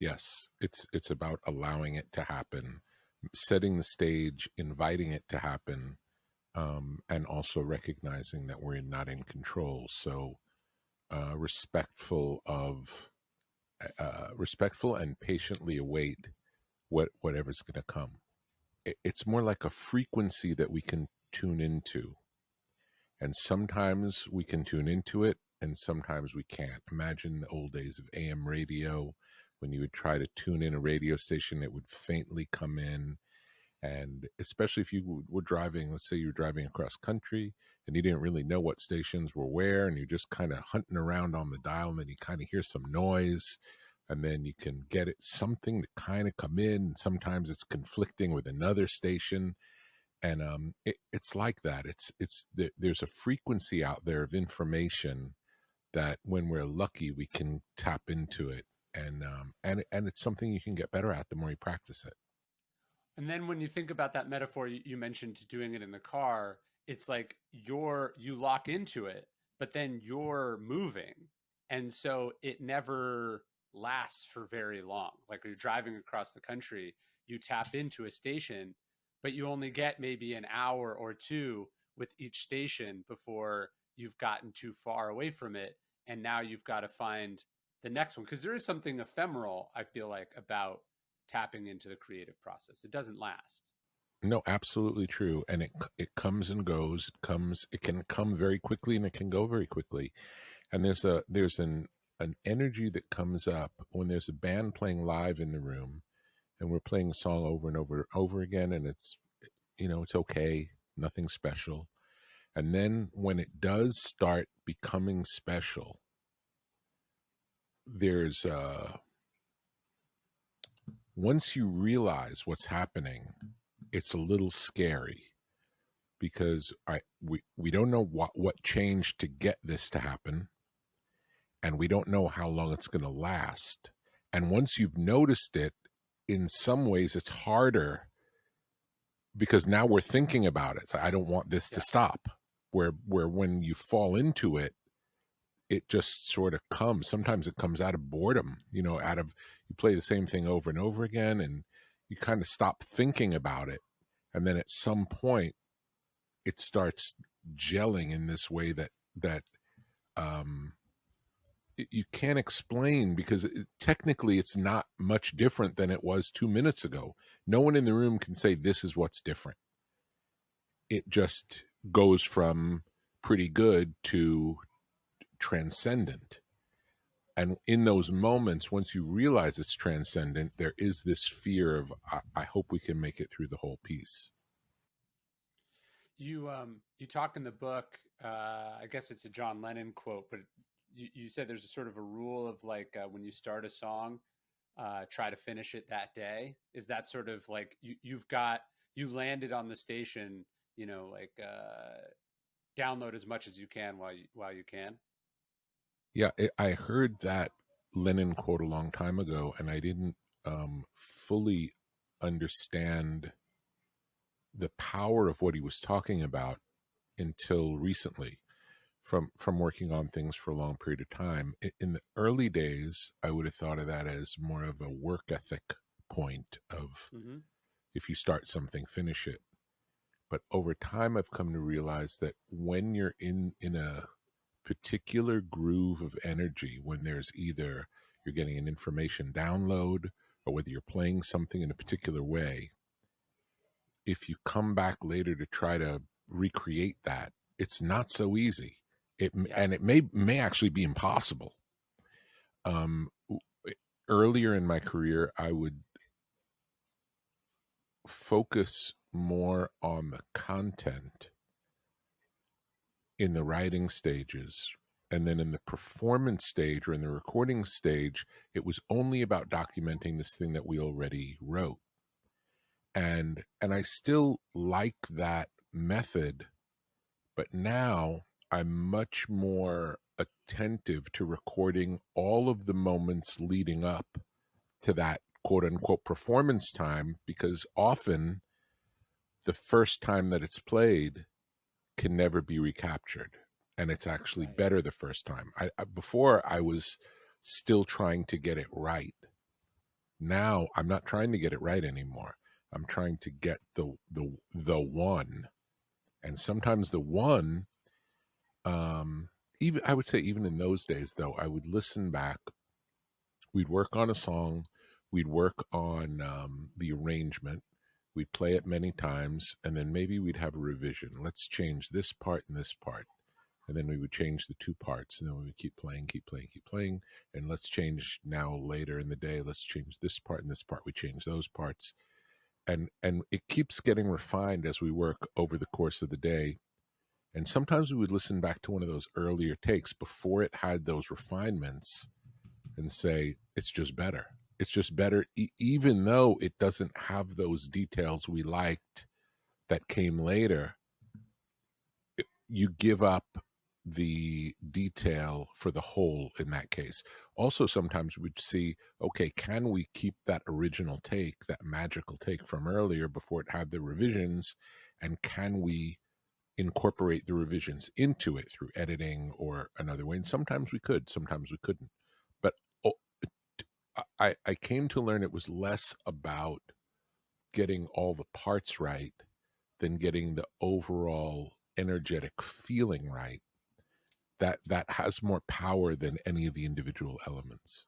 Yes, it's about allowing it to happen, setting the stage, inviting it to happen, and also recognizing that we're not in control. So respectful of respectful and patiently await whatever's going to come. It's more like a frequency that we can tune into, and sometimes we can tune into it and sometimes we can't. Imagine the old days of AM radio. When you would try to tune in a radio station, it would faintly come in. And especially if you were driving, let's say you were driving across country and you didn't really know what stations were where, and you're just kind of hunting around on the dial, and then you kind of hear some noise, and then you can get it something to kind of come in. And sometimes it's conflicting with another station, and it's like that. There's a frequency out there of information that, when we're lucky, we can tap into it, and it's something you can get better at the more you practice it. And then when you think about that metaphor, you mentioned doing it in the car, it's like you lock into it, but then you're moving. And so it never lasts for very long. Like you're driving across the country, you tap into a station, but you only get maybe an hour or two with each station before you've gotten too far away from it. And now you've got to find the next one. Because there is something ephemeral, I feel like, about tapping into the creative process. It doesn't last. No, absolutely true. And it comes and goes. It can come very quickly and it can go very quickly. And there's an energy that comes up when there's a band playing live in the room and we're playing a song over and over again, and it's okay, nothing special. And then when it does start becoming special, there's once you realize what's happening, it's a little scary, because we don't know what changed to get this to happen, and we don't know how long it's going to last. And once you've noticed it, in some ways it's harder, because now we're thinking about it. So I don't want this to stop. Where when you fall into it, it just sort of comes. Sometimes it comes out of boredom, out of, you play the same thing over and over again, and you kind of stop thinking about it. And then at some point it starts gelling in this way that you can't explain, because technically it's not much different than it was 2 minutes ago. No one in the room can say this is what's different. It just goes from pretty good to transcendent. And in those moments, once you realize it's transcendent, there is this fear of, I hope we can make it through the whole piece. You talk in the book, I guess it's a John Lennon quote, but you said there's a sort of a rule of like, when you start a song, try to finish it that day. Is that sort of like you landed on the station, like download as much as you can while you can? Yeah, I heard that Lennon quote a long time ago, and I didn't fully understand the power of what he was talking about until recently, from working on things for a long period of time. In the early days, I would have thought of that as more of a work ethic point of, if you start something, finish it. But over time, I've come to realize that when you're in a particular groove of energy, when there's either you're getting an information download or whether you're playing something in a particular way, if you come back later to try to recreate that, it's not so easy. And it may actually be impossible. Earlier in my career, I would focus more on the content in the writing stages, and then in the performance stage or in the recording stage, it was only about documenting this thing that we already wrote. And I still like that method, but now I'm much more attentive to recording all of the moments leading up to that quote unquote performance time, because often the first time that it's played can never be recaptured, and it's actually better the first time. Before I was still trying to get it right, Now I'm not trying to get it right anymore. I'm trying to get the one. And sometimes the one, even I would say even in those days though, I would listen back. We'd work on a song, we'd work on the arrangement, we'd play it many times, and then maybe we'd have a revision. Let's change this part and this part. And then we would change the two parts, and then we would keep playing, keep playing, keep playing. And let's change now later in the day, let's change this part and this part. We change those parts. And it keeps getting refined as we work over the course of the day. And sometimes we would listen back to one of those earlier takes before it had those refinements and say, it's just better. It's just better, even though it doesn't have those details we liked that came later. You give up the detail for the whole in that case. Also, sometimes we'd see, okay, can we keep that original take, that magical take from earlier before it had the revisions, and can we incorporate the revisions into it through editing or another way? And sometimes we could, sometimes we couldn't. But I came to learn it was less about getting all the parts right than getting the overall energetic feeling right. That has more power than any of the individual elements.